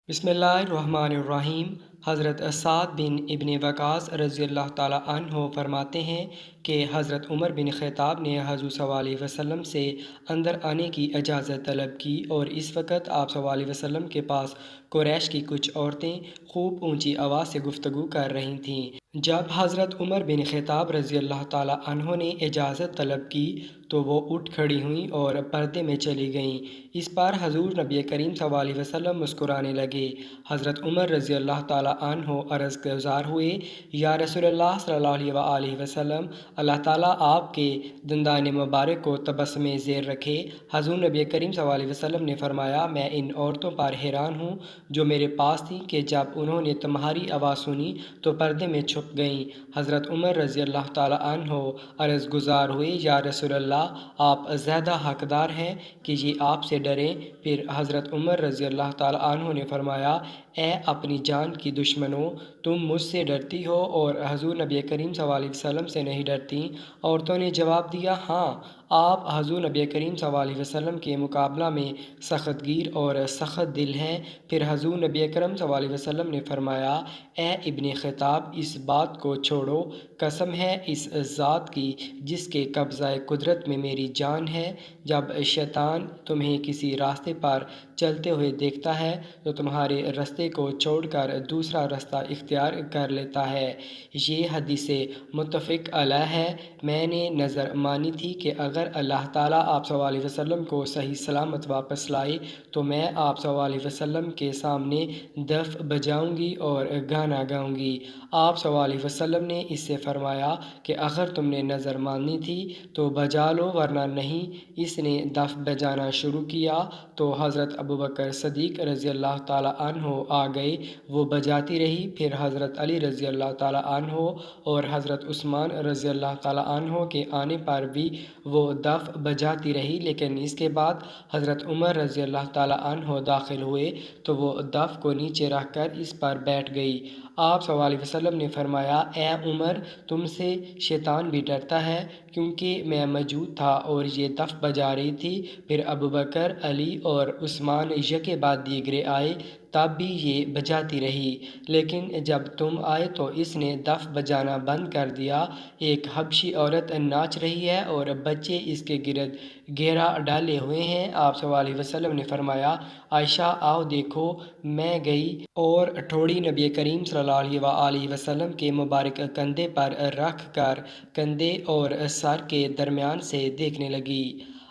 बिस्मिल्लाहिर्रहमानिर्रहीम। हज़रत साद बिन इब्न वक़ास रज़ी अल्लाह ताला अन्हो फरमाते हैं कि हज़रत उमर बिन ख़त्ताब ने हज़ूर सल्लल्लाहु अलैहि वसल्लम से अंदर आने की इजाज़त तलब की और इस वक्त आप सल्लल्लाहु अलैहि वसल्लम के पास कुरैश की कुछ औरतें खूब ऊंची आवाज़ से गुफ्तगू कर रही थीं। जब हज़रत उमर बिन ख़त्ताब रज़ी अल्लाह ताला अन्हो ने इजाज़त तलब की तो वो उठ खड़ी हुईं और पर्दे में चली गईं। इस पर हज़ूर नबी करीम सल्लल्लाहु अलैहि वसल्लम मुस्कुराने लगे। हज़रत उमर रज़ी अल्लाह ताला अन्हो अर्ज़ गुज़ार हुए, या रसूलल्लाह सल्लल्लाहु अलैहि वसल्लम, अल्लाह ताला आपके दंदान मुबारक को तबस्सुम ज़ेर रखे। हज़ूर नबी करीम सल्लल्लाहु अलैहि वसल्लम ने फरमाया, मैं इन औरतों पर हैरान हूँ जो मेरे पास थीं कि जब उन्होंने तुम्हारी आवाज़ सुनी तो पर्दे में छुप गईं। हज़रत उमर रज़ी अल्लाह ताला अन्हो अर्ज़ गुज़ार हुए, या रसूलल्लाह, आप ज़्यादा हक़दार हैं कि ये आपसे डरें। फिर हज़रत उमर रज़ी अल्लाह ताला अन्हो ने फरमाया, ए अपनी जान की दुश्मनों, तुम मुझसे डरती हो और हज़ूर नबी करीम सल्लल्लाहु अलैहि वसल्लम से नहीं डरती। औरतों ने जवाब दिया, हाँ, आप हज़ूर नबी करीम सल्लल्लाहु अलैहि वसल्लम के मुकाबला में सख़्तगीर और सख़्त दिल हैं। फिर हज़ूर नबी अकरम सल्लल्लाहु अलैहि वसल्लम ने फरमाया, ए इब्न ख़त्ताब, इस बात को छोड़ो, कसम है इस ज़ात की जिसके कब्ज़ाए कुदरत में मेरी जान है, जब शैतान तुम्हें किसी रास्ते पर चलते हुए देखता है तो तुम्हारे रास्ते को छोड़कर दूसरा रास्ता इख्तियार कर लेता है। ये हदीस मुत्तफ़क़ अलैह है। मैंने नज़र मानी थी कि अगर अल्लाह ताला आप सल्लल्लाहु अलैहि वसल्लम को सही सलामत वापस लाए तो मैं आप सल्लल्लाहु अलैहि वसल्लम के सामने दफ बजाऊंगी और गाना गाऊंगी। आप सल्लल्लाहु अलैहि वसल्लम ने इससे फरमाया कि अगर तुमने नज़र माननी थी तो बजा लो, वरना नहीं। इसने दफ बजाना शुरू किया तो हज़रत अबू बकर सदीक़ रज़ी अल्लाह ताला अन्हो आ गए। वो बजाती रही। फिर हज़रत अली रज़ी अल्लाह ताला अन्हो और हज़रत उस्मान रज़ी अल्लाह ताला अन्हो के आने पर भी वो दफ बजाती रही। लेकिन इसके बाद हज़रत उमर रज़ी अल्लाह ताला अन्हो दाखिल हुए तो वो दफ को नीचे रख कर इस पर बैठ गई। आप सल्लल्लाहु अलैहि वसल्लम ने फरमाया, ए उमर, तुमसे शैतान भी डरता है, क्योंकि मैं मौजूद था और ये दफ बजा रही थी। फिर अबू बकर, अली और उस्मान यके बाद दीगरे आए, तब भी ये बजाती रही। लेकिन जब तुम आए तो इसने दफ बजाना बंद कर दिया। एक हबशी औरत नाच रही है और बच्चे इसके गिरद घेरा डाले हुए हैं। आप सल्लल्लाहु अलैहि वसल्लम ने फरमाया, आयशा, आओ देखो। मैं गई और ठोड़ी नबी करीम सल्लल्लाहु अलैहि वसल्लम के मुबारक कंधे पर रख कर कंधे और सर के दरमियान से देखने लगी।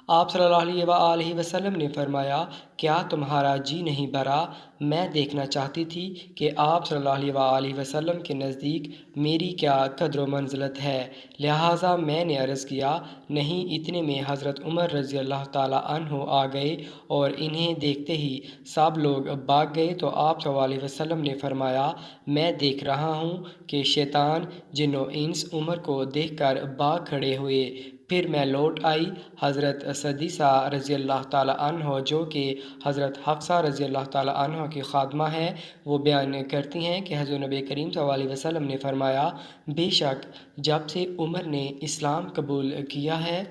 आप सल्लल्लाहु अलैहि वसल्लम ने फरमाया, क्या तुम्हारा जी नहीं भरा? मैं देखना चाहती थी कि आप सल्लल्लाहु अलैहि वसल्लम के नज़दीक मेरी क्या कद्र मंज़िलत है। लिहाजा मैंने अर्ज़ किया, नहीं। इतने में हज़रत उमर रज़ी अल्लाह ताला अन्हो आ गए और इन्हें देखते ही सब लोग भाग गए। तो आप सल्लल्लाहु अलैहि वसल्लम ने फरमाया, मैं देख रहा हूँ कि शैतान जिन्नो इंस उमर को देखकर भाग खड़े हुए। फिर मैं लौट आई। हज़रत सदीसा रज़ी अल्लाह ताला अन्हो, जो कि हज़रत हफ्सा रज़ी अल्लाह ताला अन्हा की ख़ादमा है, वो बयान करती हैं कि हज़रत नबी करीम सल्लल्लाहु अलैहि वसल्लम ने फरमाया, बेशक जब से उमर ने इस्लाम कबूल किया है